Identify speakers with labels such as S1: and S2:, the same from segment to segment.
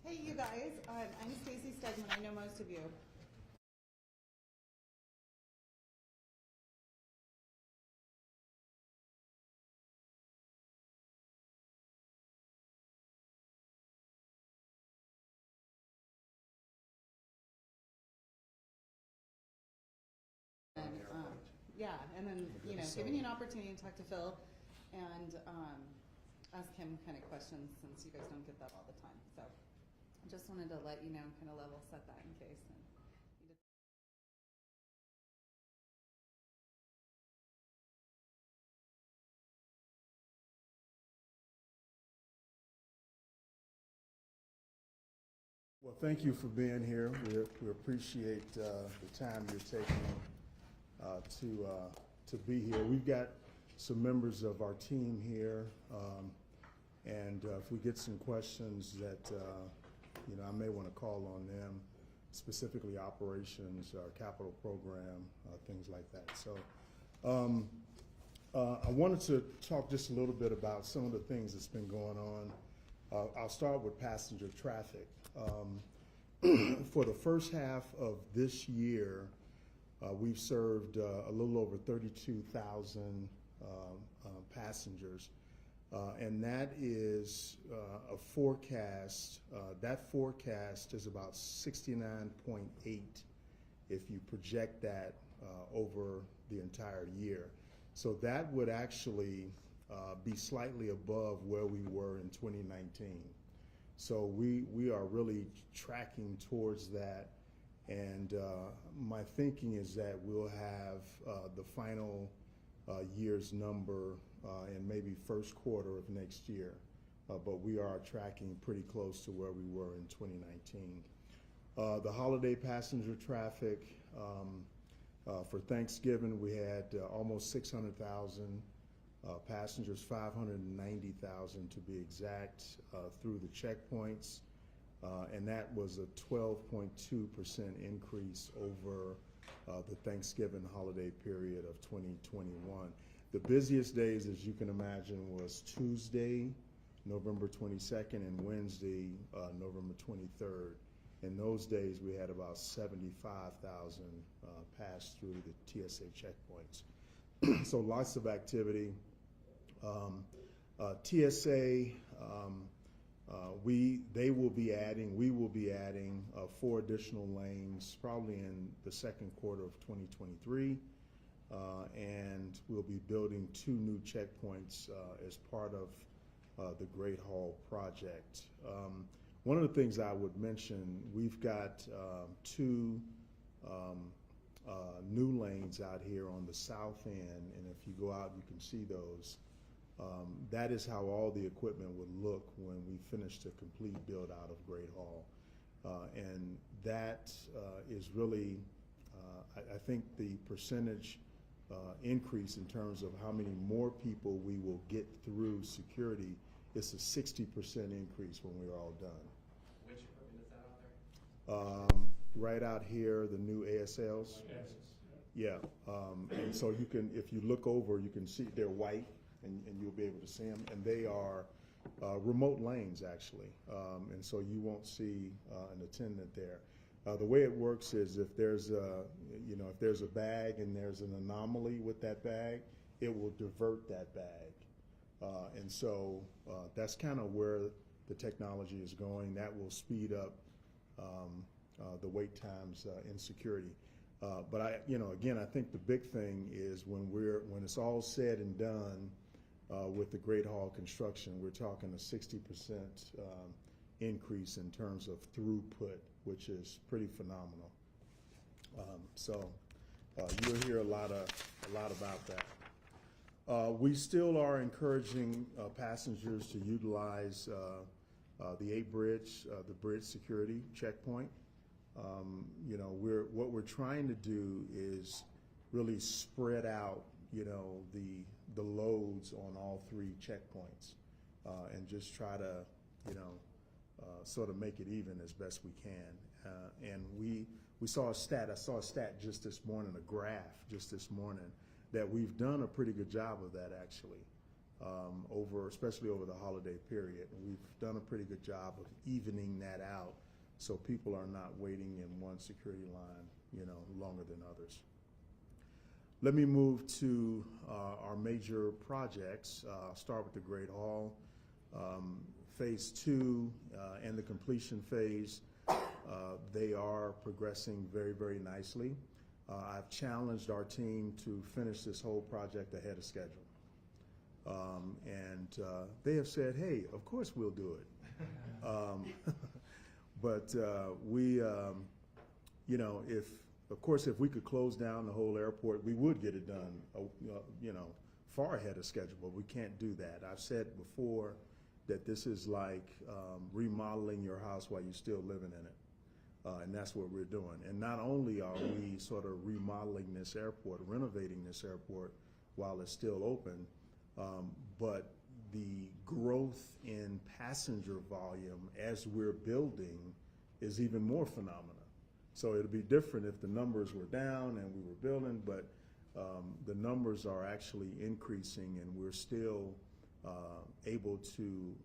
S1: Hey, you guys. I'm Stacy Stegman. I know most of you. And yeah, and then giving you an opportunity to talk to Phil and ask him kind of questions since you guys don't get that all the time. So I just wanted to let you know and kind of level set that in case.
S2: Well, thank you for being here. We appreciate the time you're taking to be here. We've got some members of our team here, and if we get some questions that I may want to call on them, specifically operations, our capital program, things like that. So I wanted to talk just a little bit about some of the things that's been going on. I'll start with passenger traffic. For the first half of this year, we've served a little over 32,000 passengers, and that is a forecast. That forecast is about 69.8 if you project that over the entire year. So that would actually be slightly above where we were in 2019. So we are really tracking towards that, and my thinking is that we'll have the final year's number in maybe first quarter of next year, but we are tracking pretty close to where we were in 2019. The holiday passenger traffic for Thanksgiving, we had almost 600,000 passengers, 590,000 to be exact, through the checkpoints, and that was a 12.2% increase over the Thanksgiving holiday period of 2021. The busiest days, as you can imagine, was Tuesday, November 22nd, and Wednesday, November 23rd. In those days, we had about 75,000 pass through the TSA checkpoints. So lots of activity. TSA, we will be adding 4 additional lanes probably in the second quarter of 2023, and we'll be building 2 new checkpoints as part of the Great Hall project. One of the things I would mention, we've got 2 new lanes out here on the south end, and if you go out, you can see those. That is how all the equipment would look when we finish the complete build out of Great Hall. And that is really, I think the percentage increase in terms of how many more people we will get through security is a 60% increase when we're all done.
S3: Which equipment is that out there?
S2: Right out here, the new ASLs. Yeah, and so you can, if you look over, you can see they're white, and you'll be able to see them, and they are remote lanes actually, and so you won't see an attendant there. The way it works is if there's a bag and there's an anomaly with that bag, it will divert that bag, and so that's kind of where the technology is going. That will speed up the wait times in security. But again, I think the big thing is when it's all said and done with the Great Hall construction, we're talking a 60% increase in terms of throughput, which is pretty phenomenal. So you'll hear a lot about that. We still are encouraging passengers to utilize the 8 bridge, the bridge security checkpoint. What we're trying to do is really spread out, the loads on all 3 checkpoints, and just try to, sort of make it even as best we can. And we saw a stat. I saw a stat just this morning, a graph just this morning, that we've done a pretty good job of that actually. especially over the holiday period. And we've done a pretty good job of evening that out so people are not waiting in one security line, longer than others. Let me move to our major projects. I'll start with the Great Hall. Phase 2 and the completion phase, they are progressing very, very nicely. I've challenged our team to finish this whole project ahead of schedule. And they have said, hey, of course we'll do it. But if we could close down the whole airport, we would get it done, far ahead of schedule, but we can't do that. I've said before that this is like remodeling your house while you're still living in it. And that's what we're doing. And not only are we sort of remodeling this airport, renovating this airport while it's still open, but the growth in passenger volume as we're building is even more phenomenal. So it'll be different if the numbers were down and we were building, but the numbers are actually increasing, and we're still able to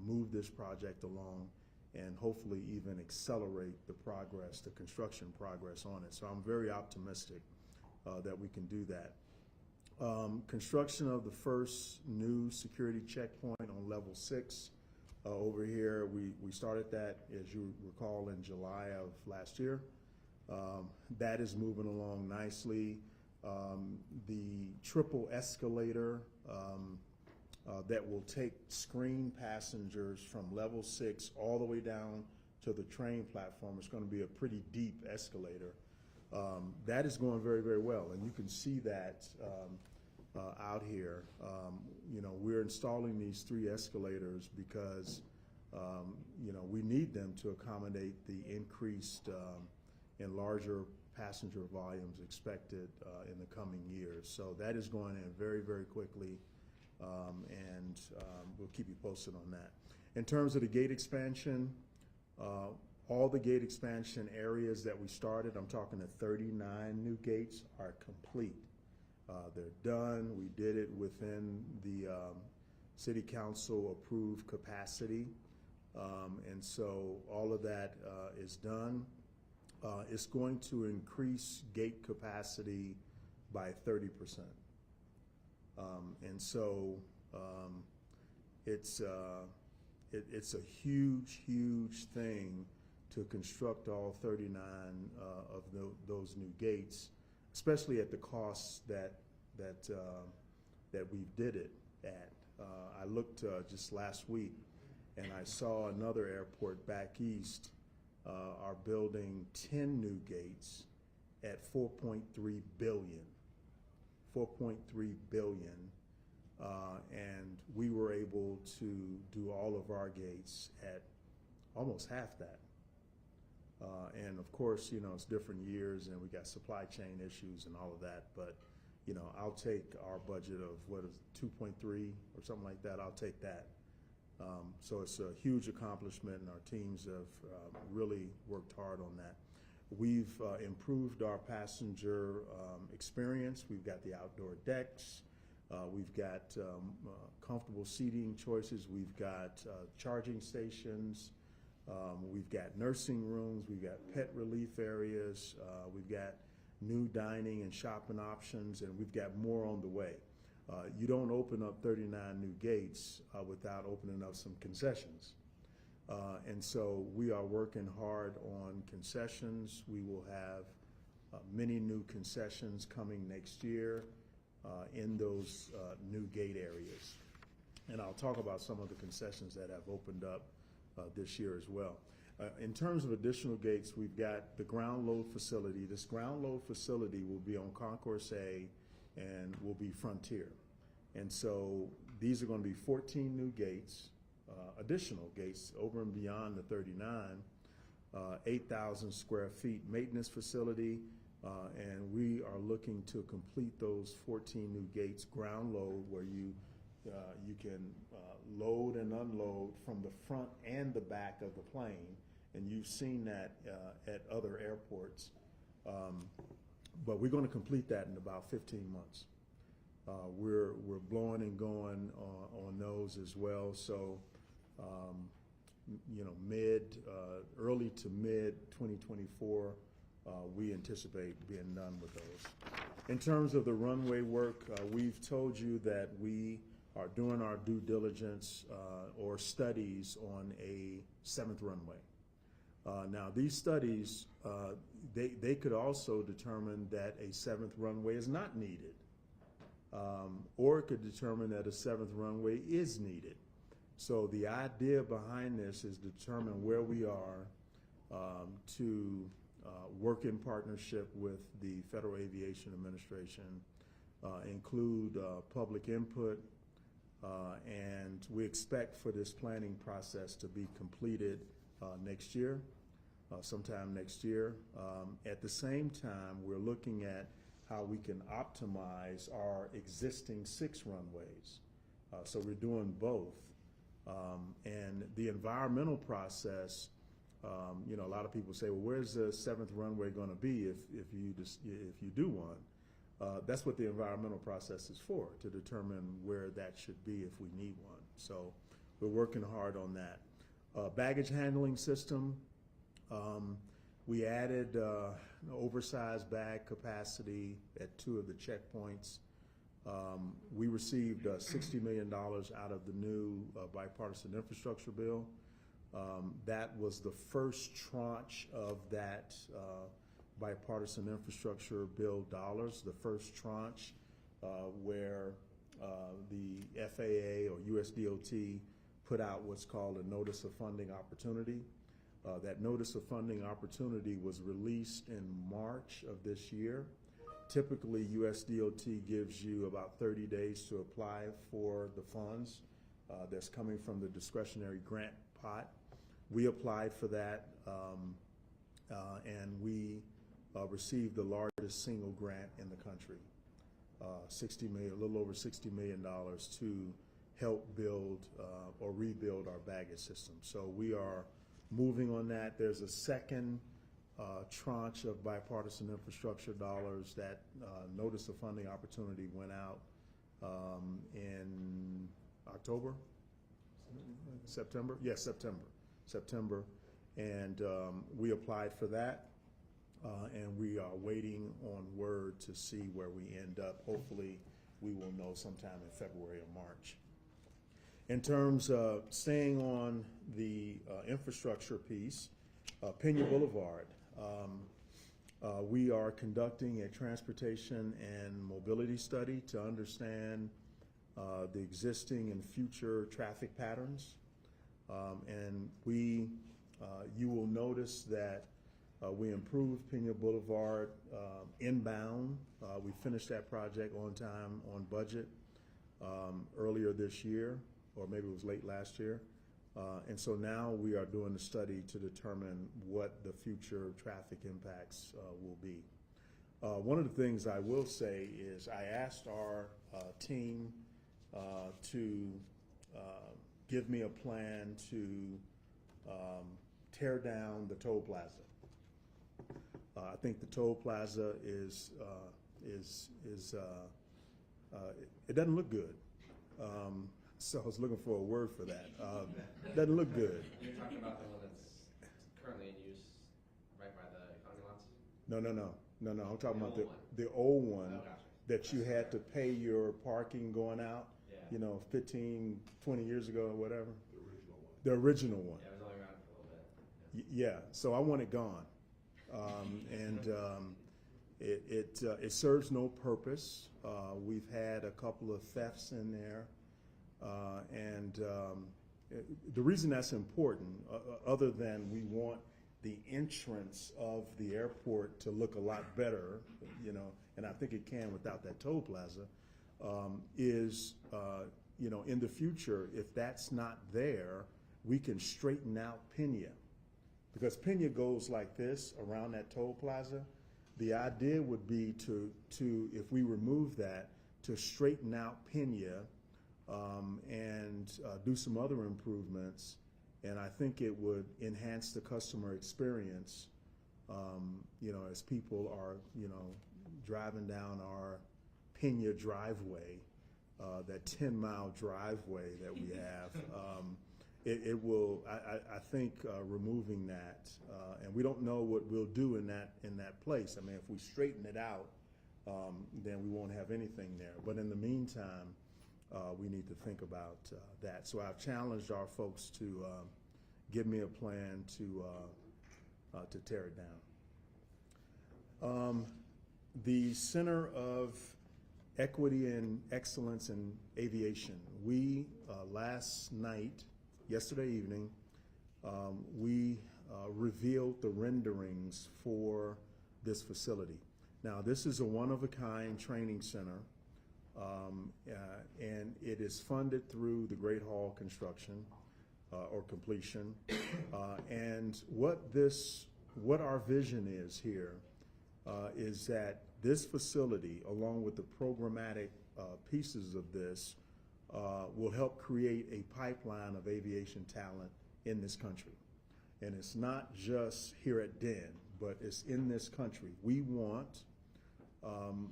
S2: move this project along and hopefully even accelerate the progress, the construction progress on it. So I'm very optimistic that we can do that. Construction of the first new security checkpoint on level 6 over here. We started that, as you recall, in July of last year. That is moving along nicely. The triple escalator that will take screen passengers from level 6 all the way down to the train platform is going to be a pretty deep escalator. That is going very, very well, and you can see that out here. We're installing these 3 escalators because we need them to accommodate the increased and larger passenger volumes expected in the coming years. So that is going in very, very quickly, and we'll keep you posted on that. In terms of the gate expansion, all the gate expansion areas that we started, I'm talking the 39 new gates, are complete. They're done. We did it within the City Council approved capacity, and so all of that is done. It's going to increase gate capacity by 30%. And so it's a huge, huge thing to construct all 39 of those new gates, especially at the cost that we did it at. I looked just last week, and I saw another airport back east are building 10 new gates at $4.3 billion. 4.3 billion, and we were able to do all of our gates at almost half that. And of course, it's different years, and we got supply chain issues and all of that, but I'll take our budget of, 2.3 or something like that. I'll take that. So it's a huge accomplishment, and our teams have really worked hard on that. We've improved our passenger experience. We've got the outdoor decks. We've got comfortable seating choices. We've got charging stations. We've got nursing rooms. We've got pet relief areas. We've got new dining and shopping options, and we've got more on the way. You don't open up 39 new gates without opening up some concessions. And so we are working hard on concessions. We will have many new concessions coming next year in those new gate areas. And I'll talk about some of the concessions that have opened up this year as well. In terms of additional gates, we've got the ground load facility. This ground load facility will be on Concourse A and will be Frontier. And so these are going to be 14 new gates, additional gates over and beyond the 39, 8,000 square feet maintenance facility, and we are looking to complete those 14 new gates ground load, where you can load and unload from the front and the back of the plane, and you've seen that at other airports. But we're going to complete that in about 15 months. we're blowing and going on those as well. So, you know, early to mid 2024, we anticipate being done with those. In terms of the runway work, we've told you that we are doing our due diligence or studies on a 7th runway. Now, these studies, they could also determine that a 7th runway is not needed, or it could determine that a 7th runway is needed. So the idea behind this is determine where we are to work in partnership with the Federal Aviation Administration, include public input, and we expect for this planning process to be completed next year, sometime next year. At the same time, we're looking at how we can optimize our existing 6 runways. So we're doing both. And the environmental process, you know, a lot of people say, well, where's the 7th runway going to be if you do one? That's what the environmental process is for, to determine where that should be if we need one. So we're working hard on that. Baggage handling system, we added oversized bag capacity at 2 of the checkpoints. We received $60 million out of the new bipartisan infrastructure bill. That was the first tranche of that bipartisan infrastructure bill dollars, the first tranche where the FAA or USDOT put out what's called a notice of funding opportunity. That notice of funding opportunity was released in March of this year. Typically, USDOT gives you about 30 days to apply for the funds that's coming from the discretionary grant pot. We applied for that, and we received the largest single grant in the country, $60 million, a little over $60 million to help build or rebuild our baggage system. So we are moving on that. There's a second tranche of bipartisan infrastructure dollars. That notice of funding opportunity went out in October, September? Yes, September. And we applied for that, and we are waiting on word to see where we end up. Hopefully, we will know sometime in February or March. In terms of staying on the infrastructure piece, Pena Boulevard, we are conducting a transportation and mobility study to understand the existing and future traffic patterns. And you will notice that we improved Pena Boulevard inbound. We finished that project on time, on budget, earlier this year, or maybe it was late last year. And so now we are doing a study to determine what the future traffic impacts will be. One of the things I will say is I asked our team to give me a plan to tear down the toll plaza. I think the toll plaza it doesn't look good. So I was looking for a word for that. Doesn't look good.
S3: You're talking about the one that's currently in use right by the economy lots?
S2: No. I'm talking about
S3: old one.
S2: the old one
S3: Oh, gotcha.
S2: that you had to pay your parking going out,
S3: Yeah.
S2: you know, 15, 20 years ago or whatever.
S4: The original one.
S2: The original one.
S3: Yeah, it was only around for a little bit.
S2: Yeah, so I want it gone. It serves no purpose. We've had a couple of thefts in there. The reason that's important, other than we want the entrance of the airport to look a lot better, you know, and I think it can without that toll plaza, is, you know, in the future, if that's not there, we can straighten out Pena. Because Pena goes like this around that toll plaza. The idea would be to if we remove that, to straighten out Pena and do some other improvements, and I think it would enhance the customer experience, you know, as people are, you know, driving down our Pena driveway, that 10-mile driveway that we have. It will, I think, removing that, and we don't know what we'll do in that place. I mean, if we straighten it out, then we won't have anything there. But in the meantime, we need to think about that. So I've challenged our folks to give me a plan to tear it down. The Center of Equity and Excellence in Aviation. We yesterday evening, we revealed the renderings for this facility. Now, this is a one-of-a-kind training center, and it is funded through the Great Hall construction or completion. And what our vision is here is that this facility, along with the programmatic pieces of this, will help create a pipeline of aviation talent in this country. And it's not just here at Den, but it's in this country. We want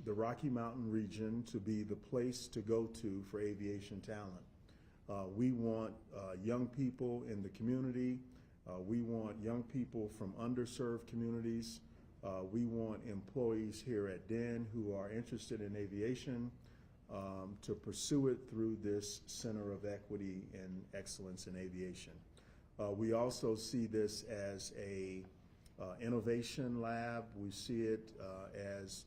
S2: the Rocky Mountain region to be the place to go to for aviation talent. We want young people in the community. We want young people from underserved communities. We want employees here at Den who are interested in aviation to pursue it through this Center of Equity and Excellence in Aviation. We also see this as a innovation lab. We see it as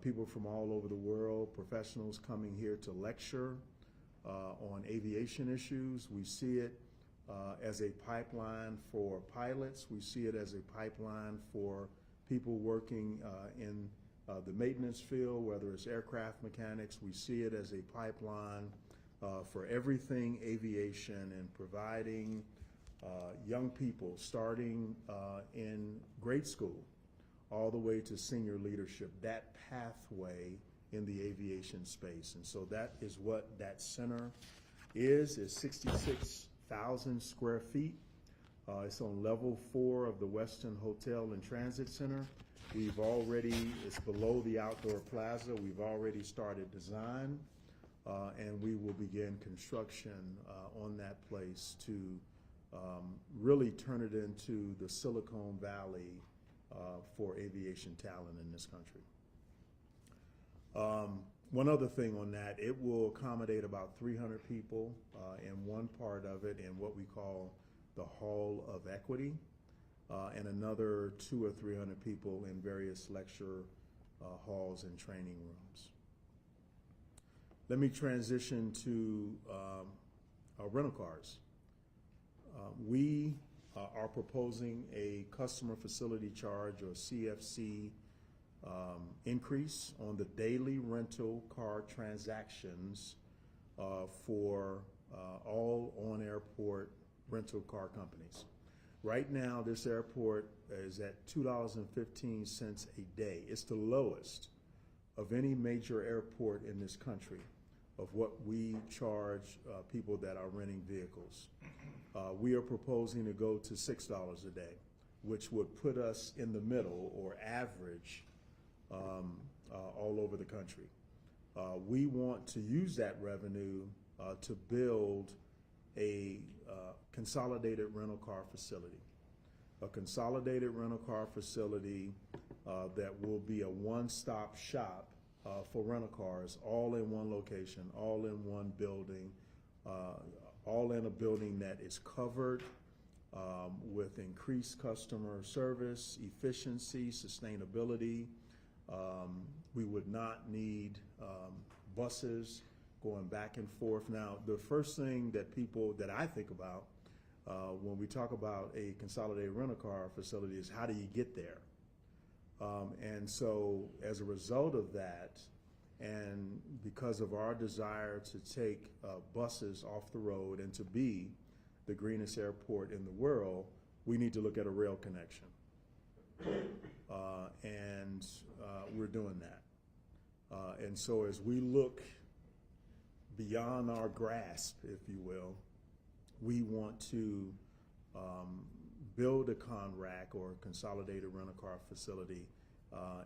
S2: people from all over the world, professionals coming here to lecture on aviation issues. We see it as a pipeline for pilots. We see it as a pipeline for people working in the maintenance field, whether it's aircraft mechanics. We see it as a pipeline for everything aviation and providing young people starting in grade school all the way to senior leadership, that pathway in the aviation space. And so that is what that center is 66,000 square feet. It's on level 4 of the Westin Hotel and Transit Center. It's below the outdoor plaza. We've already started design, and we will begin construction on that place to really turn it into the Silicon Valley for aviation talent in this country. One other thing on that, it will accommodate about 300 people in one part of it in what we call the Hall of Equity, and another 200 or 300 people in various lecture halls and training rooms. Let me transition to rental cars. We are proposing a customer facility charge, or CFC, increase on the daily rental car transactions for all on-airport rental car companies. Right now, this airport is at $2.15 a day. It's the lowest of any major airport in this country of what we charge people that are renting vehicles. We are proposing to go to $6 a day, which would put us in the middle or average all over the country. We want to use that revenue to build a consolidated rental car facility. A consolidated rental car facility that will be a one-stop shop for rental cars, all in one location, all in one building, all in a building that is covered with increased customer service, efficiency, sustainability. We would not need buses going back and forth. Now, the first thing that I think about when we talk about a consolidated rental car facility is, how do you get there? And so as a result of that, and because of our desire to take buses off the road and to be the greenest airport in the world, we need to look at a rail connection. And we're doing that. And so as we look beyond our grasp, if you will, we want to build a CONRAC, or consolidated rental car facility,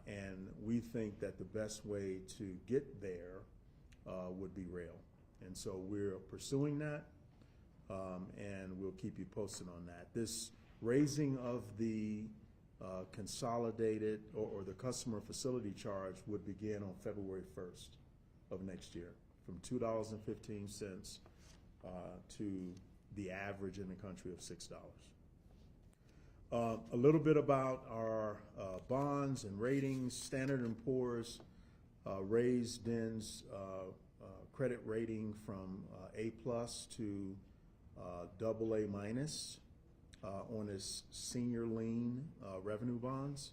S2: And we think that the best way to get there would be rail. And so we're pursuing that, and we'll keep you posted on that. This raising of the consolidated or the customer facility charge would begin on February 1st of next year, from $2.15 to the average in the country of $6. A little bit about our bonds and ratings. Standard & Poor's raised DEN's credit rating from A+ to AA- on its senior lien revenue bonds,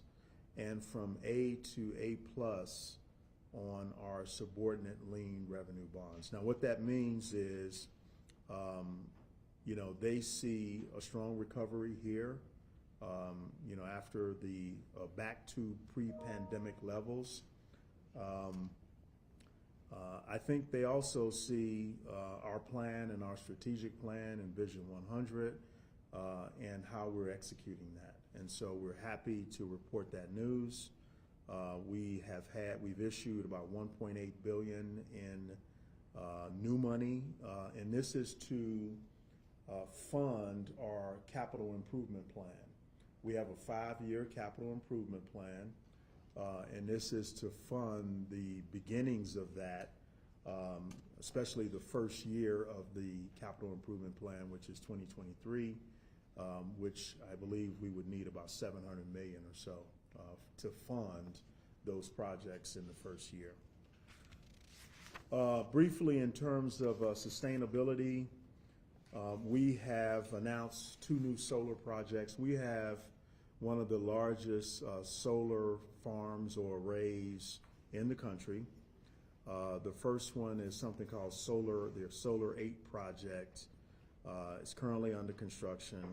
S2: and from A to A+ on our subordinate lien revenue bonds. Now, what that means is, they see a strong recovery here, after the back to pre-pandemic levels. I think they also see our plan and our strategic plan and Vision 100 and how we're executing that. And so we're happy to report that news. We've issued about $1.8 billion in new money, and this is to fund our capital improvement plan. We have a 5-year capital improvement plan, and this is to fund the beginnings of that, especially the first year of the capital improvement plan, which is 2023, which I believe we would need about $700 million or so to fund those projects in the first year. Briefly, in terms of sustainability, we have announced 2 new solar projects. We have one of the largest solar farms or arrays in the country. The first one is something called the Solar 8 project. It's currently under construction.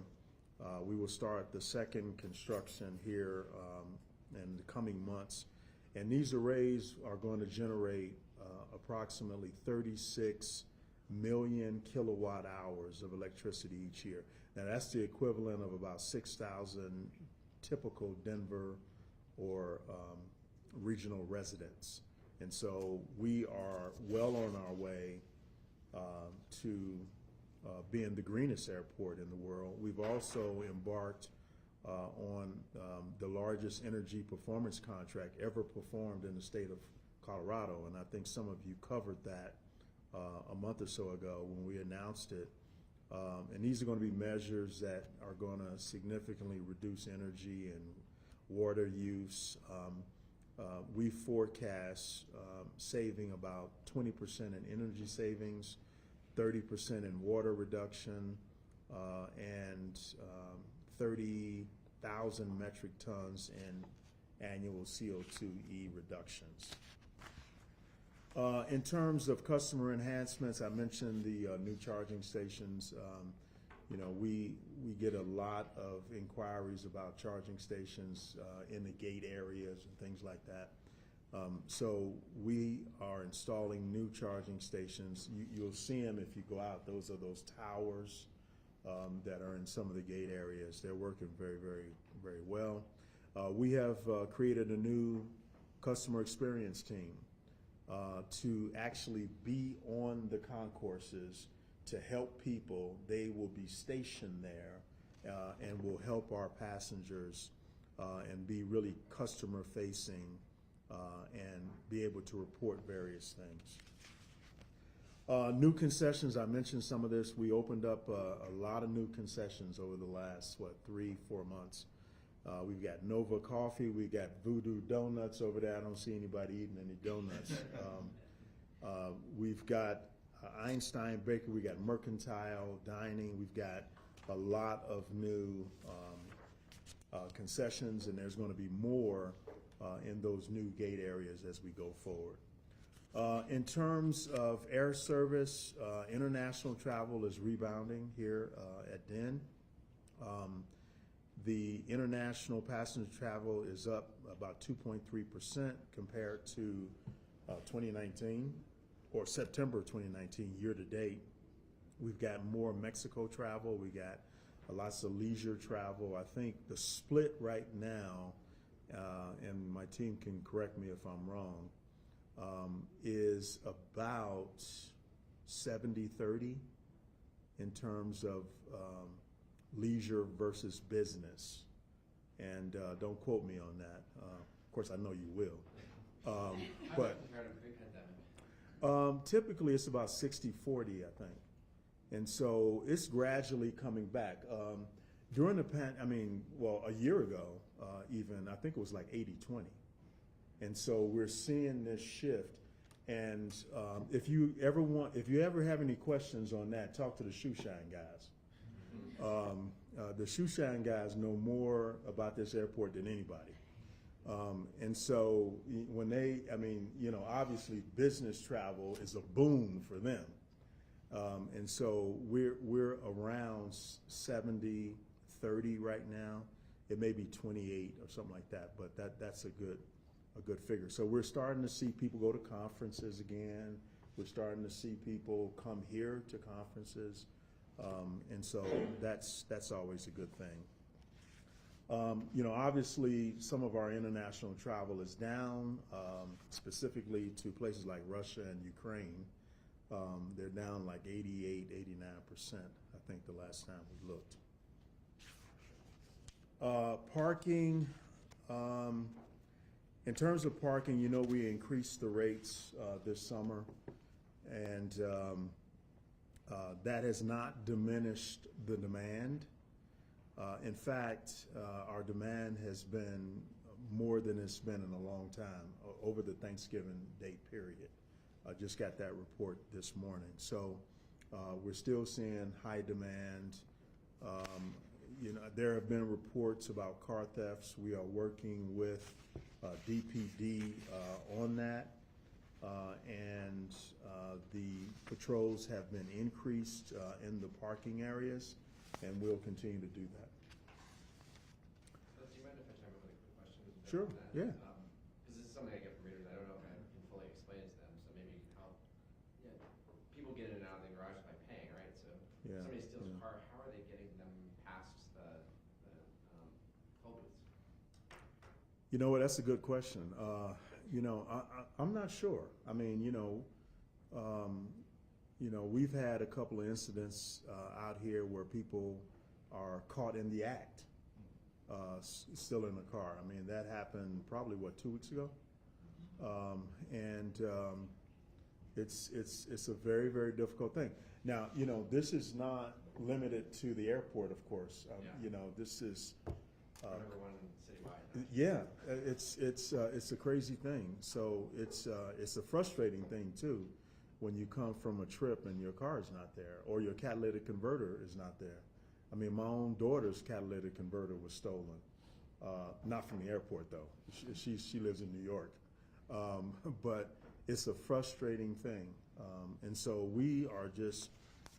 S2: We will start the second construction here in the coming months. And these arrays are going to generate approximately 36 million kilowatt hours of electricity each year. Now, that's the equivalent of about 6,000 typical Denver or regional residents. And so we are well on our way to being the greenest airport in the world. We've also embarked on the largest energy performance contract ever performed in the state of Colorado, and I think some of you covered that a month or so ago when we announced it. And these are going to be measures that are going to significantly reduce energy and water use. We forecast saving about 20% in energy savings, 30% in water reduction, and 30,000 metric tons in annual CO2e reductions. In terms of customer enhancements, I mentioned the new charging stations. We get a lot of inquiries about charging stations in the gate areas and things like that. So we are installing new charging stations. You'll see them if you go out. Those are those towers that are in some of the gate areas. They're working very, very, very well. We have created a new customer experience team to actually be on the concourses to help people. They will be stationed there and will help our passengers and be really customer facing and be able to report various things. New concessions, I mentioned some of this. We opened up a lot of new concessions over the last, 3-4 months. We've got Nova Coffee, we got Voodoo Donuts over there. I don't see anybody eating any donuts. We've got Einstein Bakery, we got Mercantile Dining, we've got a lot of new concessions, and there's going to be more in those new gate areas as we go forward. In terms of air service, international travel is rebounding here at DEN. The international passenger travel is up about 2.3% compared to 2019, or September 2019, year to date. We've got more Mexico travel. We got lots of leisure travel. I think the split right now and my team can correct me if I'm wrong, is about 70-30 in terms of leisure versus business. And don't quote me on that. Of course, I know you will. But typically it's about 60-40, I think. And so it's gradually coming back. During the a year ago, even, I think it was like 80-20. And so we're seeing this shift. And if you ever have any questions on that, talk to the shoe shine guys. The shoe shine guys know more about this airport than anybody. And so when obviously business travel is a boon for them. And so we're around 70-30 right now. It may be 28 or something like that, but that's a good figure. So we're starting to see people go to conferences again. We're starting to see people come here to conferences. And so that's always a good thing. Obviously some of our international travel is down, specifically to places like Russia and Ukraine. They're down like 88, 89%, I think the last time we looked. Parking, in terms of parking, we increased the rates this summer, and that has not diminished the demand. In fact, our demand has been more than it's been in a long time over the Thanksgiving date period. I just got that report this morning. So we're still seeing high demand. There have been reports about car thefts. We are working with DPD on that. And the patrols have been increased in the parking areas, and we'll continue to do that.
S3: Do you mind if I chime in with a quick question?
S2: Sure, yeah.
S3: Because this is something I get from readers. I don't know if I can fully explain it to them, so maybe you can help. Yeah, people get in and out of the garage by paying, right? So if somebody steals a car, how are they getting them past the toll booths?
S2: You know what? That's a good question. I'm not sure. We've had a couple of incidents out here where people are caught in the act, still in the car. That happened probably 2 weeks ago, and it's a very, very difficult thing. Now, this is not limited to the airport, of course. This is.
S3: Number one citywide.
S2: Yeah, it's a crazy thing. So it's a frustrating thing too, when you come from a trip and your car is not there, or your catalytic converter is not there. My own daughter's catalytic converter was stolen, not from the airport though. She lives in New York, but it's a frustrating thing, and so we are just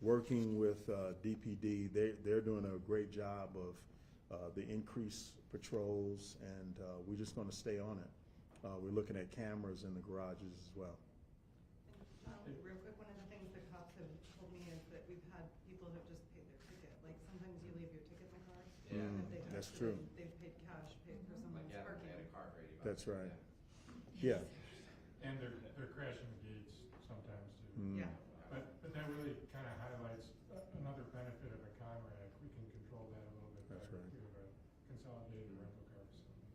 S2: working with DPD. They're doing a great job of the increased patrols, and we're just going to stay on it. We're looking at cameras in the garages as well.
S5: Real quick, one of the things that cops have told me is that we've had people who have just paid their ticket. Like sometimes you leave your ticket in the car.
S3: Yeah.
S2: That's true.
S5: They've paid cash, paid for someone's
S3: I
S5: parking.
S3: had a car for $80.
S2: That's right. Yeah.
S6: And they're crashing the gates sometimes too.
S5: Yeah.
S6: But that really kind of highlights another benefit of a Conrack. We can control that a little bit
S2: That's
S6: better.
S2: right.
S6: We have a consolidated rental car facility.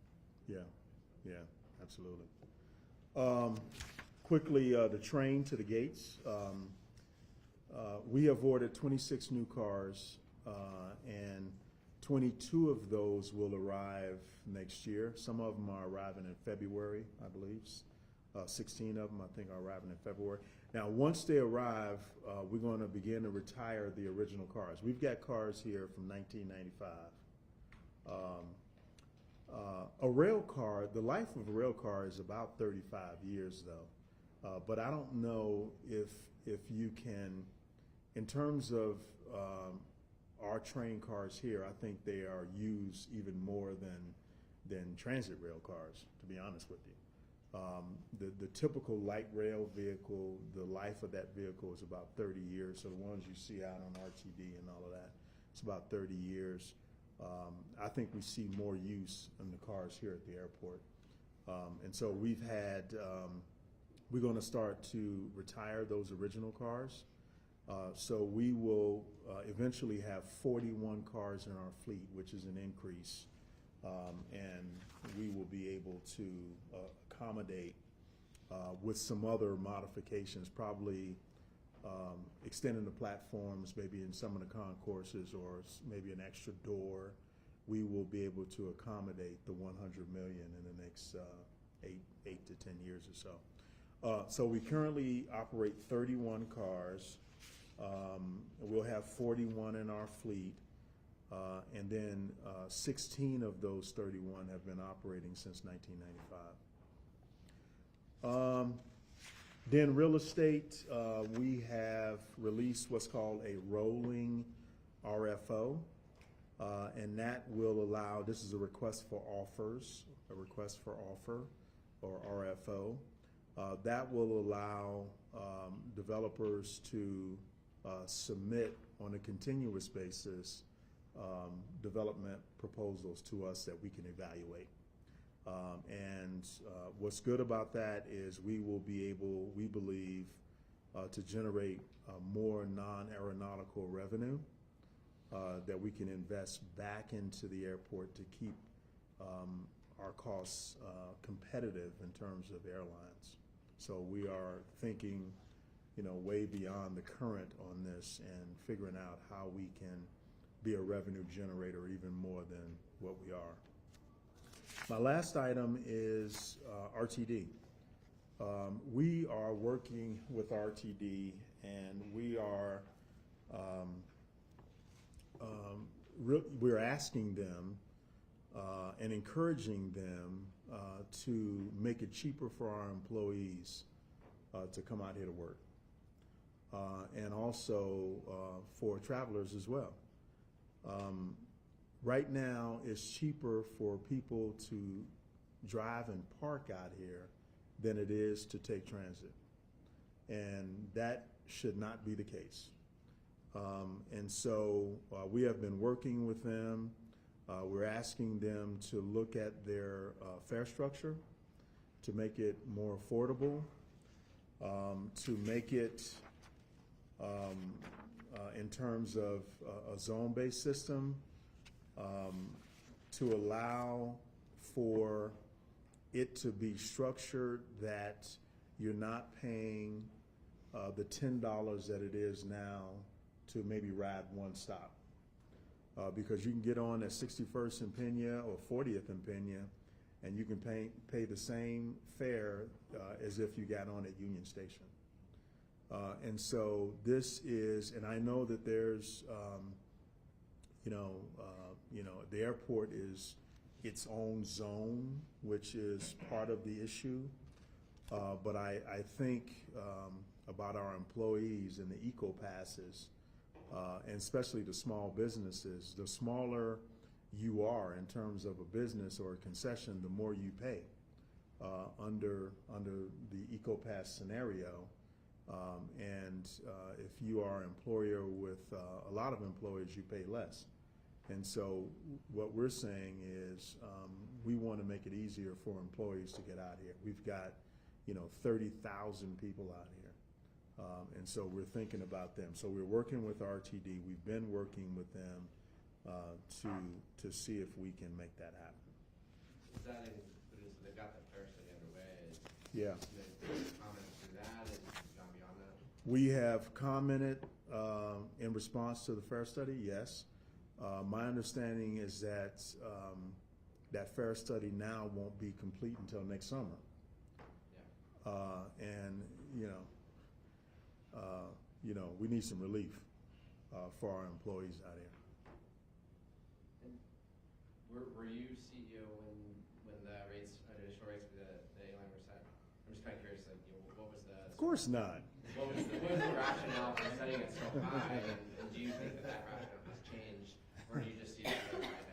S2: Yeah, absolutely. Quickly, the train to the gates. We have ordered 26 new cars, and 22 of those will arrive next year. Some of them are arriving in February, I believe. 16 of them, I think, are arriving in February. Now, once they arrive, we're going to begin to retire the original cars. We've got cars here from 1995. A rail car, the life of a rail car is about 35 years, though. But I don't know if you can, in terms of our train cars here, I think they are used even more than transit rail cars, to be honest with you. The typical light rail vehicle, the life of that vehicle is about 30 years. So the ones you see out on RTD and all of that, it's about 30 years. I think we see more use in the cars here at the airport. And so we've had, we're going to start to retire those original cars. So we will eventually have 41 cars in our fleet, which is an increase. And we will be able to accommodate with some other modifications, probably extending the platforms, maybe in some of the concourses, or maybe an extra door. We will be able to accommodate the 100 million in the next 8 to 10 years or so. So we currently operate 31 cars. We'll have 41 in our fleet, and then 16 of those 31 have been operating since 1995. Then real estate, we have released what's called a rolling RFO, and that will allow, this is a request for offers, a request for offer, or RFO. That will allow developers to submit on a continuous basis development proposals to us that we can evaluate. And what's good about that is we will be able, we believe, to generate more non-aeronautical revenue that we can invest back into the airport to keep our costs competitive in terms of airlines. So we are thinking, you know, way beyond the current on this and figuring out how we can be a revenue generator even more than what we are. My last item is RTD. We are working with RTD, and we are we're asking them and encouraging them to make it cheaper for our employees to come out here to work, and also for travelers as well. Right now, it's cheaper for people to drive and park out here than it is to take transit. And that should not be the case. And so we have been working with them. We're asking them to look at their fare structure, to make it more affordable, to make it in terms of a zone-based system, to allow for it to be structured that you're not paying the $10 that it is now to maybe ride one stop. Because you can get on at 61st and Pena or 40th and Pena, and you can pay the same fare as if you got on at Union Station. And so this is, and I know that there's, the airport is its own zone, which is part of the issue. But I think about our employees and the eco passes, and especially the small businesses. The smaller you are in terms of a business or a concession, the more you pay under the eco pass scenario. And if you are an employer with a lot of employees, you pay less. And so what we're saying is we want to make it easier for employees to get out here. We've got, 30,000 people out here. And so we're thinking about them. So we're working with RTD. We've been working with them to see if we can make that happen.
S3: Is that included, so they've got the fare study underway?
S2: Yeah.
S3: Comments through that, and gone beyond that?
S2: We have commented in response to the fare study, yes. My understanding is that that fare study now won't be complete until next summer.
S3: Yeah.
S2: And we need some relief for our employees out here.
S3: And were you CEO when the additional rates for the airline were set? I'm just kind of curious, what was the?
S2: Of course not.
S3: What was the rationale for setting it so high, and do you think that rationale has changed, or do you just see it so high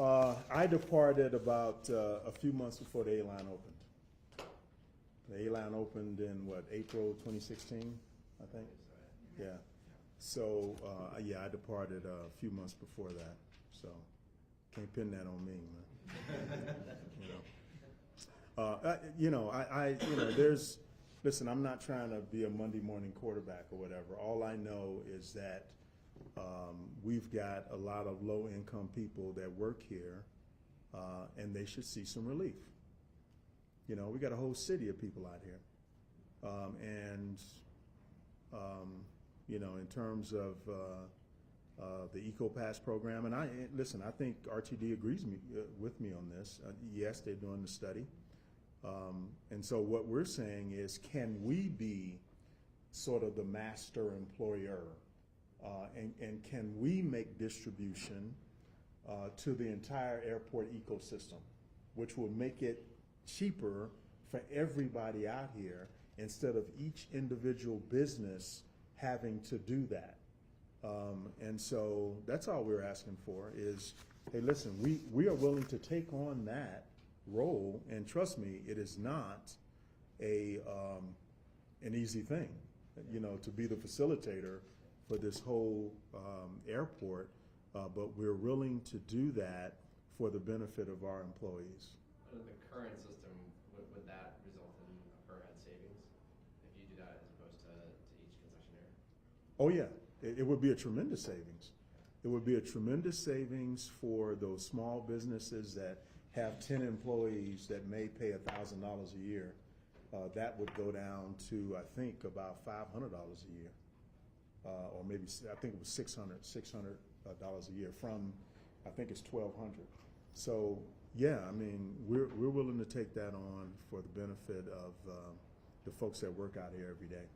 S3: now?
S2: I departed about a few months before the airline opened. The airline opened in April 2016, I think. Yeah. So I departed a few months before that. So can't pin that on me, man. There's, listen, I'm not trying to be a Monday morning quarterback or whatever. All I know is that we've got a lot of low-income people that work here, and they should see some relief. We got a whole city of people out here. In terms of the EcoPass program, and I think RTD agrees with me on this. Yes, they're doing the study. And so what we're saying is, can we be sort of the master employer, and can we make distribution to the entire airport ecosystem, which will make it cheaper for everybody out here instead of each individual business having to do that. And so that's all we're asking for is, hey, listen, we are willing to take on that role, and trust me, it is not an easy thing, to be the facilitator for this whole airport, but we're willing to do that for the benefit of our employees.
S3: Under the current system, would that result in a per head savings if you do that as opposed to each concessionaire?
S2: Oh yeah, it would be a tremendous savings. It would be a tremendous savings for those small businesses that have 10 employees that may pay $1,000 a year. That would go down to, I think, about $500 a year, or maybe I think it was $600 a year from, I think it's $1,200. So yeah, I mean, we're willing to take that on for the benefit of the folks that work out here every day.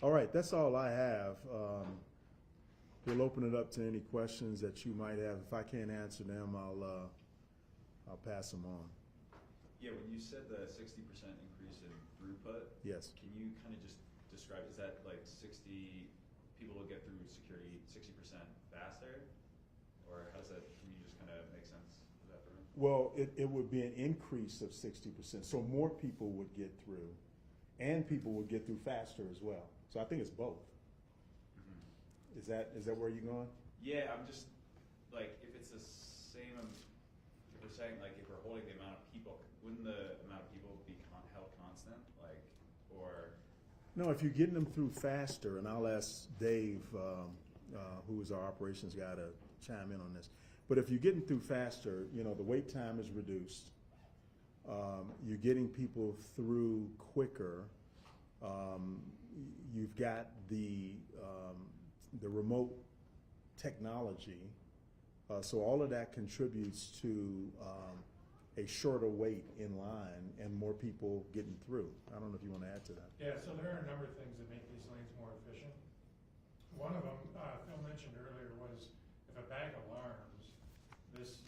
S2: All right, that's all I have. We'll open it up to any questions that you might have. If I can't answer them, I'll pass them on.
S7: Yeah, when you said the 60% increase in throughput,
S2: Yes.
S7: Can you kind of just describe, is that like 60 people will get through security 60% faster? Or how does that, can you just kind of make sense of that for me?
S2: Well, it would be an increase of 60%. So more people would get through, and people would get through faster as well. So I think it's both.
S7: Mm-hmm.
S2: Is that where you're going?
S7: Yeah, I'm just, like, if it's the same, if we're saying, like, if we're holding the amount of people, wouldn't the amount of people be held constant? Like, or?
S2: No, if you're getting them through faster, and I'll ask Dave, who is our operations guy, to chime in on this. But if you're getting through faster, the wait time is reduced. You're getting people through quicker. You've got the remote technology. So all of that contributes to a shorter wait in line and more people getting through. I don't know if you want to add to that.
S6: Yeah, so there are a number of things that make these lanes more efficient. One of them, Phil mentioned earlier, was if a bag alarms, this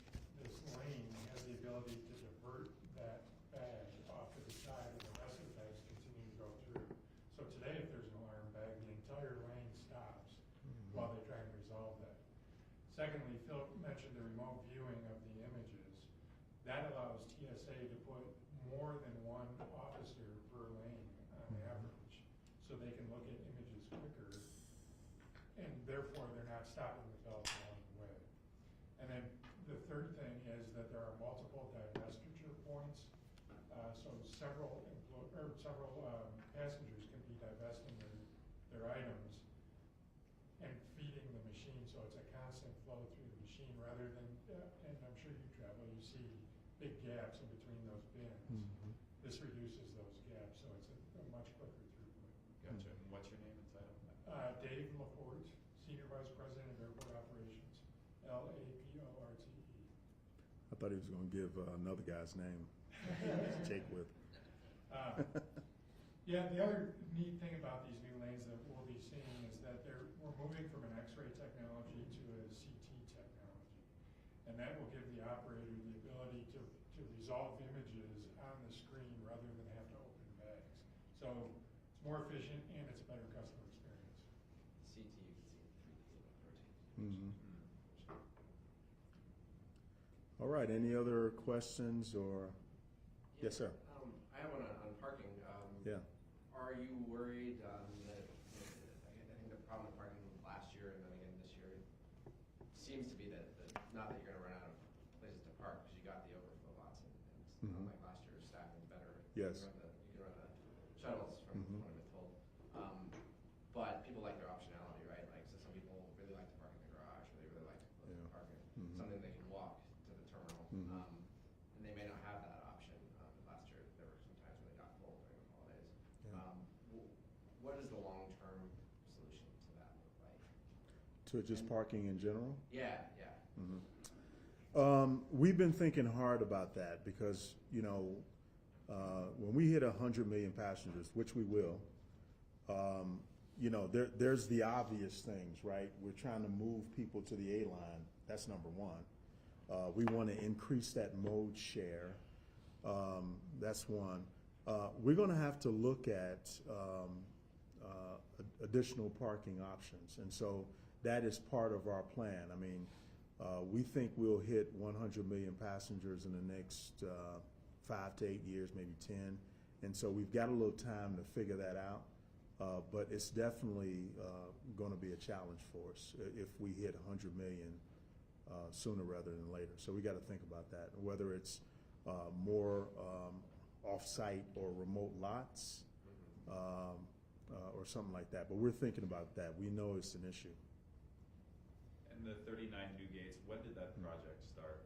S6: lane has the ability to divert that bag off to the side and the rest of the bags continue to go through. So today, if there's an alarm bag, the entire lane stops while they try and resolve that. Secondly, Phil mentioned the remote viewing of the images. That allows TSA to put more than one officer per lane on average, so they can look at images quicker, and therefore they're not stopping the belts along the way. And then the third thing is that there are multiple divestiture points, so several passengers can be divesting their items and feeding the machine, so it's a constant flow through the machine rather than, and I'm sure you travel, you see big gaps in between those bins.
S2: Mm-hmm.
S6: This reduces those gaps, so it's a much quicker throughput.
S7: Gotcha. And what's your name and title?
S6: Dave Laporte, Senior Vice President of Airport Operations, Laporte.
S2: I thought he was going to give another guy's name to take with.
S6: Yeah, the other neat thing about these new lanes that we'll be seeing is that we're moving from an X-ray technology to a CT technology. And that will give the operator the ability to resolve images on the screen rather than have to open bags. So it's more efficient and it's a better customer experience.
S3: CT, you can see 3D
S2: Mm-hmm.
S7: Mm.
S2: All right, any other questions or? Yes, sir.
S3: I have one on parking.
S2: Yeah.
S3: Are you worried that, I think the problem with parking last year and then again this year,
S2: Yes.
S3: You can run shuttles from
S2: Mhm.
S3: what I've been told. But people like their optionality, right? Like, so some people really like to park in the garage, or they really like to
S2: Yeah.
S3: park in
S2: Mhm.
S3: something they can walk to the terminal.
S2: Mhm.
S3: And they may not have that option. Last year, there were some times when they got full during the holidays.
S2: Yeah.
S3: What does the long-term solution to that look like?
S2: To just parking in general?
S3: Yeah, yeah.
S2: We've been thinking hard about that because, you know, when we hit 100 million passengers, which we will, you know, there's the obvious things, right? We're trying to move people to the A line. That's number one. We want to increase that mode share. That's one. We're going to have to look at additional parking options, and so that is part of our plan. I mean, we think we'll hit 100 million passengers in the next 5 to 8 years, maybe 10, and so we've got a little time to figure that out. But it's definitely going to be a challenge for us if we hit 100 million sooner rather than later. So we got to think about that, whether it's more off-site or remote lots or something like that. But we're thinking about that. We know it's an issue.
S7: And the 39 new gates, when did that project start?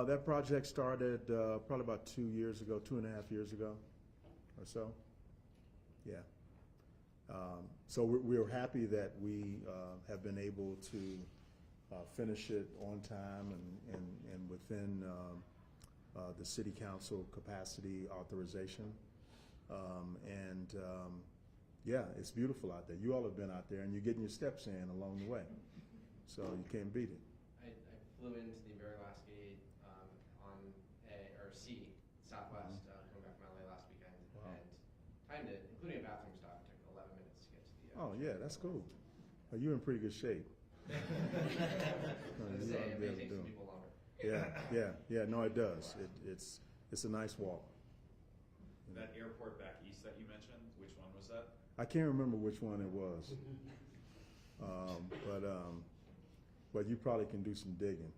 S2: That project started probably about 2 years ago, 2.5 years ago or so. Yeah. So we're happy that we have been able to finish it on time and within the city council capacity authorization. Yeah, it's beautiful out there. You all have been out there and you're getting your steps in along the way. So you can't beat it.
S3: I flew into the very last gate on C, Southwest, coming back from LA last weekend,
S2: Wow.
S3: and timed it, including a bathroom stop. It took 11 minutes to get to the.
S2: Oh yeah, that's cool. You're in pretty good shape.
S3: I was
S2: You
S3: saying,
S2: ought to
S3: it
S2: be
S3: may
S2: able to
S3: take
S2: do
S3: some
S2: it.
S3: people longer.
S2: Yeah. No, it does. It's a nice walk.
S7: That airport back east that you mentioned, which one was that?
S2: I can't remember which one it was, but you probably can do some digging.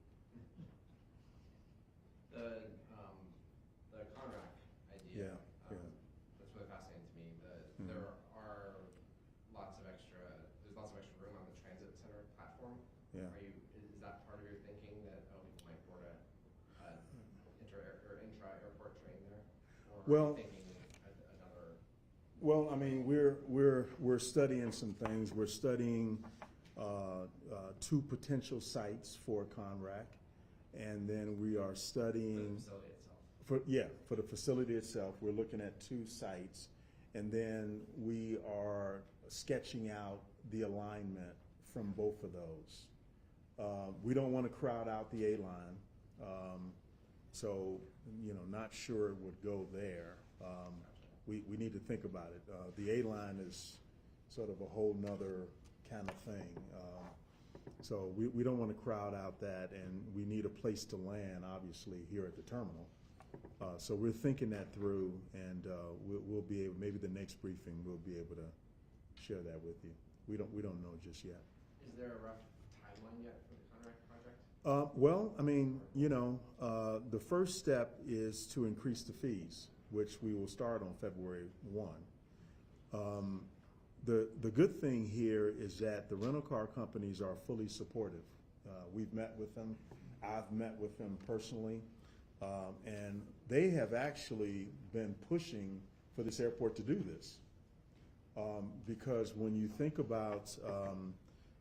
S3: The Conrack idea.
S2: Yeah.
S3: That's really fascinating to me.
S2: Mhm.
S3: There are lots of extra. There's lots of extra room on the transit center platform.
S2: Yeah.
S3: Is that part of your thinking that people might board a intra-airport train there, or
S2: Well-
S3: are you thinking another?
S2: Well, I mean, we're studying some things. We're studying 2 potential sites for Conrack, and then we are
S3: The
S2: studying
S3: facility itself.
S2: for the facility itself. We're looking at 2 sites, and then we are sketching out the alignment from both of those. We don't want to crowd out the A line, so not sure it would go there. We need to think about it. The A line is sort of a whole nother kind of thing. So we don't want to crowd out that, and we need a place to land, obviously, here at the terminal. So we're thinking that through, and we'll be able, maybe the next briefing, we'll be able to share that with you. We don't know just yet.
S3: Is there a rough timeline yet for the Conrack project?
S2: Well, I mean, the first step is to increase the fees, which we will start on February 1. The good thing here is that the rental car companies are fully supportive. We've met with them. I've met with them personally. And they have actually been pushing for this airport to do this. Because when you think about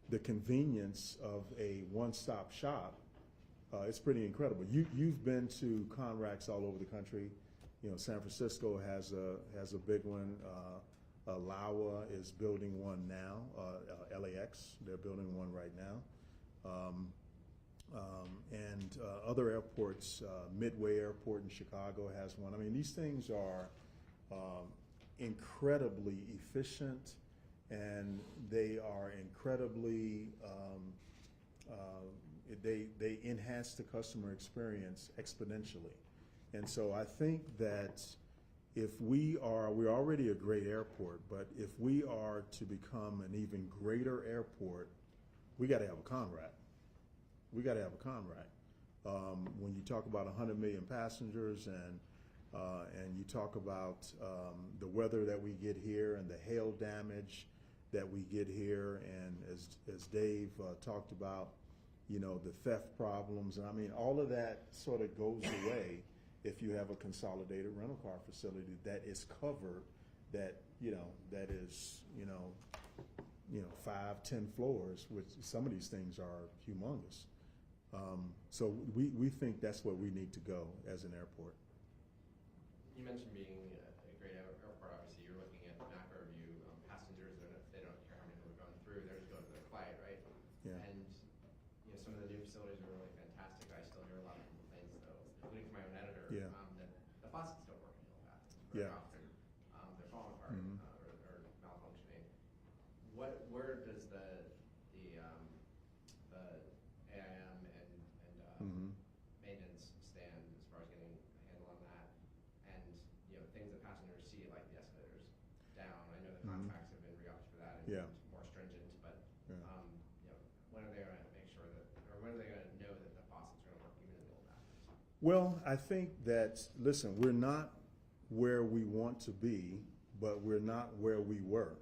S2: the convenience of a one-stop shop, it's pretty incredible. You've been to Conracks all over the country. San Francisco has a big one. LAWA is building one now. LAX, they're building one right now. And other airports, Midway Airport in Chicago has one. I mean, these things are incredibly efficient, and they are incredibly, they enhance the customer experience exponentially. And so I think that if we're already a great airport, but if we are to become an even greater airport, we got to have a Conrack. We got to have a Conrack. When you talk about 100 million passengers and and you talk about the weather that we get here and the hail damage that we get here, and as Dave talked about, you know, the theft problems, and I mean, all of that sort of goes away if you have a consolidated rental car facility that is covered, that, you know, that is, 5, 10 floors, which some of these things are humongous. So we think that's where we need to go as an airport.
S3: You mentioned being a great airport. Obviously, you're looking at macro view. Passengers, they don't care how many people are going through. They're just going to their flight, right?
S2: Yeah.
S3: And some of the new facilities are really fantastic. I still hear a lot of complaints, though, including from my own editor,
S2: Yeah.
S3: That the faucets don't work in the old bathrooms.
S2: Yeah.
S3: Very often, they're falling apart
S2: Mhm.
S3: or malfunctioning. Where does the AIM and
S2: Mhm.
S3: maintenance stand as far as getting a handle on that, and things that passengers see, like the escalators down? I know the
S2: Mhm.
S3: contracts have been re-upped for that and
S2: Yeah.
S3: more stringent, but
S2: Yeah.
S3: when are they going to make sure that, or when are they going to know that the faucets are going to work even in the old bathrooms?
S2: Well, I think that, listen, we're not where we want to be, but we're not where we were.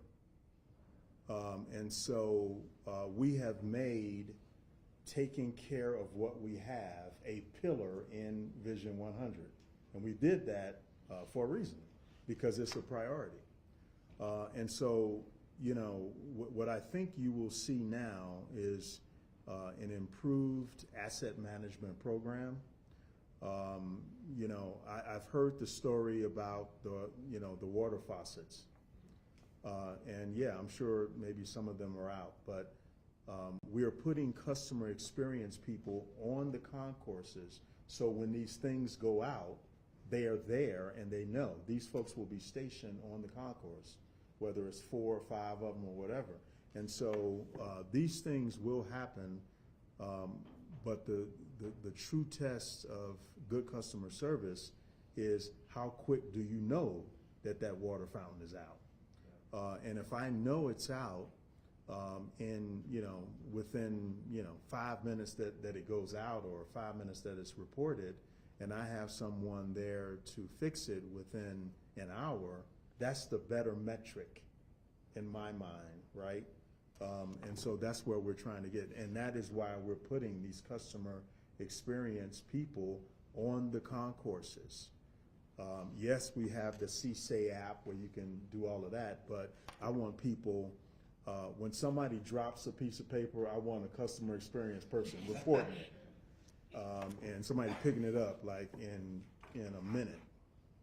S2: And so we have made taking care of what we have a pillar in Vision 100. And we did that for a reason, because it's a priority. And so, what I think you will see now is an improved asset management program. I've heard the story about the water faucets. And yeah, I'm sure maybe some of them are out, but we are putting customer experience people on the concourses, so when these things go out, they are there and they know these folks will be stationed on the concourse, whether it's 4 or 5 of them or whatever. And so these things will happen, but the true test of good customer service is how quick do you know that water fountain is out? And if I know it's out, within 5 minutes that it goes out, or 5 minutes that it's reported, and I have someone there to fix it within an hour, that's the better metric in my mind, right? And so that's where we're trying to get, and that is why we're putting these customer experience people on the concourses. Yes, we have the CSA app where you can do all of that, but I want people, when somebody drops a piece of paper, I want a customer experience person reporting it. And somebody picking it up like in a minute.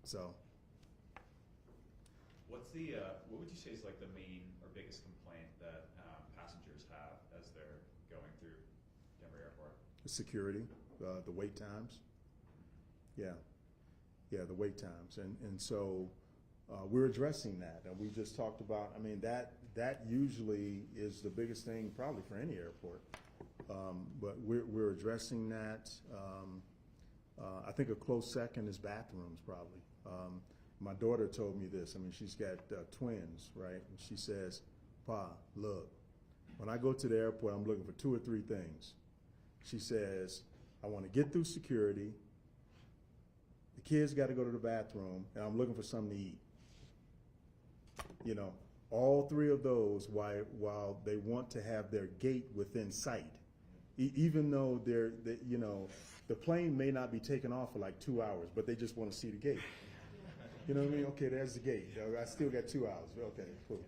S2: So.
S7: What would you say is like the main or biggest complaint that passengers have as they're going through Denver Airport?
S2: Security, the wait times. Yeah, the wait times, and so we're addressing that, and we just talked about. I mean, that usually is the biggest thing probably for any airport, but we're addressing that. I think a close second is bathrooms probably. My daughter told me this. I mean, she's got twins, right? And she says, "Pa, look, when I go to the airport, I'm looking for 2 or 3 things." She says, "I want to get through security. The kids got to go to the bathroom, and I'm looking for something to eat." All 3 of those while they want to have their gate within sight, even though the plane may not be taken off for like 2 hours, but they just want to see the gate. You know what I mean? Okay, there's the gate. I still got 2 hours. Okay, cool.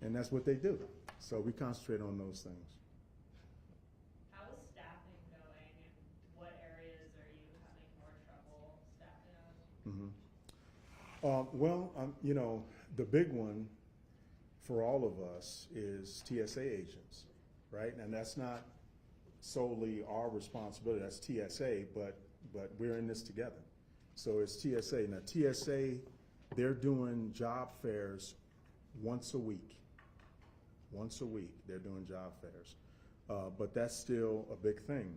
S2: And that's what they do. So we concentrate on those things.
S8: How is staffing going, and what areas are you having more trouble staffing on?
S2: The big one for all of us is TSA agents, right? And that's not solely our responsibility. That's TSA, but we're in this together. So it's TSA. Now TSA, they're doing job fairs once a week. Once a week, they're doing job fairs. But that's still a big thing.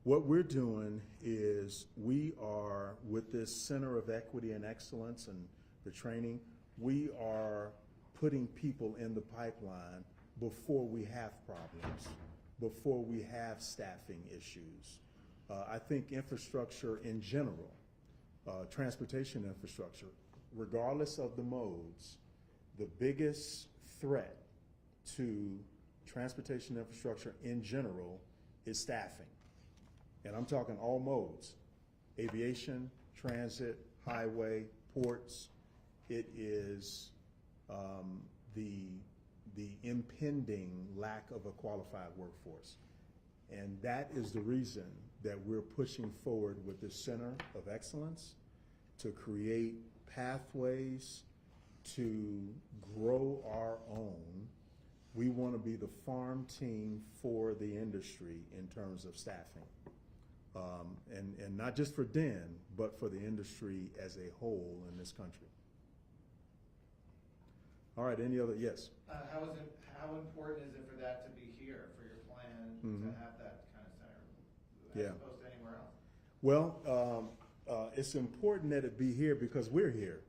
S2: What we're doing is we are, with this Center of Equity and Excellence and the training, we are putting people in the pipeline before we have problems, before we have staffing issues. I think infrastructure in general, transportation infrastructure, regardless of the modes, the biggest threat to transportation infrastructure in general is staffing. And I'm talking all modes: aviation, transit, highway, ports. It is the impending lack of a qualified workforce. And that is the reason that we're pushing forward with this Center of Excellence to create pathways to grow our own. We want to be the farm team for the industry in terms of staffing. And not just for Den, but for the industry as a whole in this country. All right, any other, yes?
S9: How important is it for that to be here, for your plan to have that kind of center, as opposed to anywhere else?
S2: Well, it's important that it be here because we're here.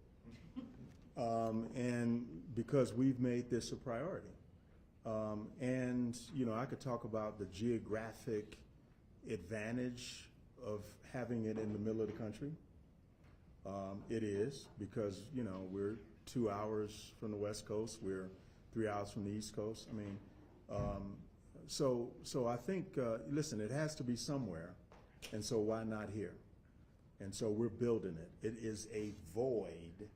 S2: And because we've made this a priority. And, you know, I could talk about the geographic advantage of having it in the middle of the country. It is because, you know, we're 2 hours from the West Coast, we're 3 hours from the East Coast. I mean, so I think, listen, it has to be somewhere, and so why not here? And so we're building it. It is a void,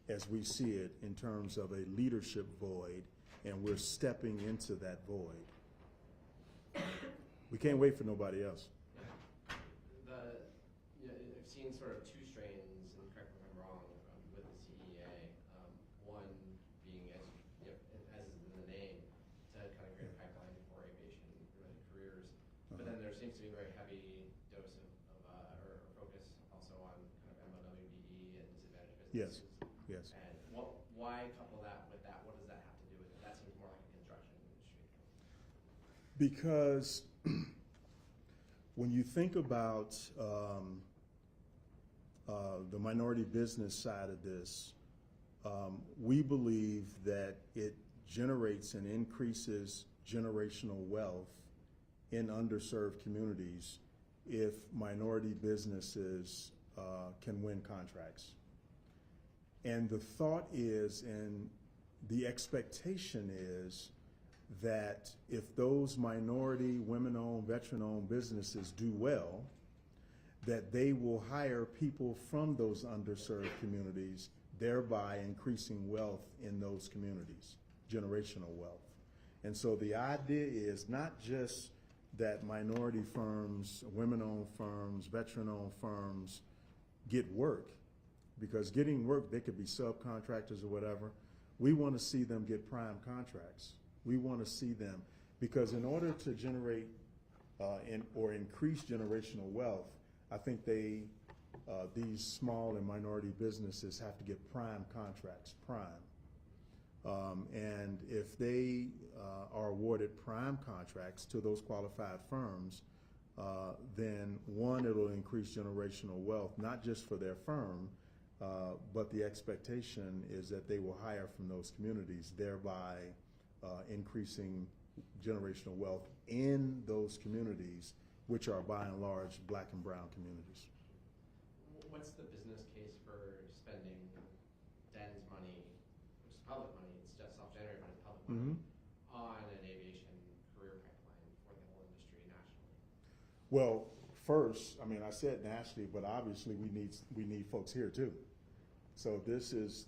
S2: as we see it, in terms of a leadership void, and we're stepping into that void. We can't wait for nobody else.
S3: I've seen sort of two strains, and correct me if I'm wrong, with the CEA. One being, as is in the name, to kind of create a pipeline for aviation-related careers. But then there seems to be a very heavy dose or focus also on kind of MOWBE and disadvantaged businesses.
S2: Yes.
S3: And why couple that with that? What does that have to do with it? That seems more like a construction industry.
S2: Because when you think about the minority business side of this, we believe that it generates and increases generational wealth in underserved communities if minority businesses can win contracts. And the thought is, and the expectation is, that if those minority, women-owned, veteran-owned businesses do well, that they will hire people from those underserved communities, thereby increasing wealth in those communities, generational wealth. And so the idea is not just that minority firms, women-owned firms, veteran-owned firms get work, because getting work, they could be subcontractors or whatever. We want to see them get prime contracts. We want to see them, because in order to generate or increase generational wealth, I think these small and minority businesses have to get prime contracts, and if they are awarded prime contracts to those qualified firms, then one, it'll increase generational wealth, not just for their firm, but the expectation is that they will hire from those communities, thereby increasing generational wealth in those communities, which are by and large Black and brown communities.
S3: What's the business case for spending Den's money, which is public money, it's just self-generated, but it's public money, on an aviation career pipeline for the whole industry nationally?
S2: Well, first, I mean, I said nationally, but obviously we need folks here too. So this is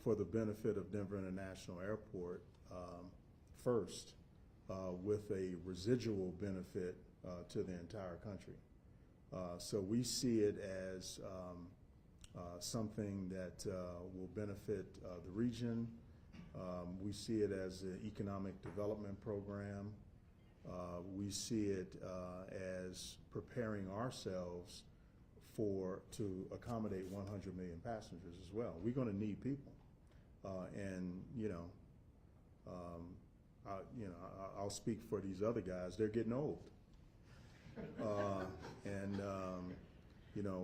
S2: for the benefit of Denver International Airport first, with a residual benefit to the entire country. So we see it as something that will benefit the region. We see it as an economic development program. We see it as preparing ourselves to accommodate 100 million passengers as well. We're going to need people, and I'll speak for these other guys. They're getting old, and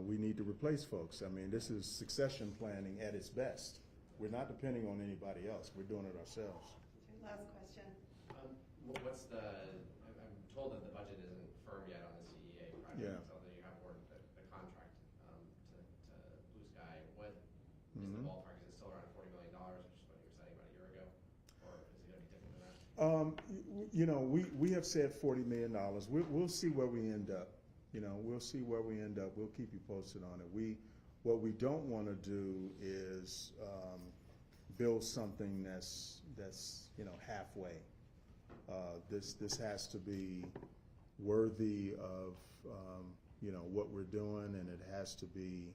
S2: we need to replace folks. I mean, this is succession planning at its best. We're not depending on anybody else. We're doing it ourselves.
S5: Last question.
S3: I'm told that the budget is
S2: You know, we have said $40 million. We'll see where we end up. You know, we'll see where we end up. We'll keep you posted on it. What we don't want to do is build something that's you know, halfway. This has to be worthy of you know, what we're doing, and it has to be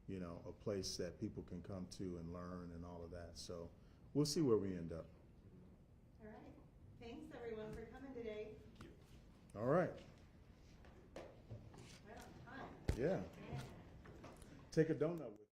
S2: you know, a place that people can come to and learn and all of that. So we'll see where we end up.
S5: All right. Thanks, everyone, for coming today.
S2: All right.
S5: Right on time.
S2: Yeah. Take a donut with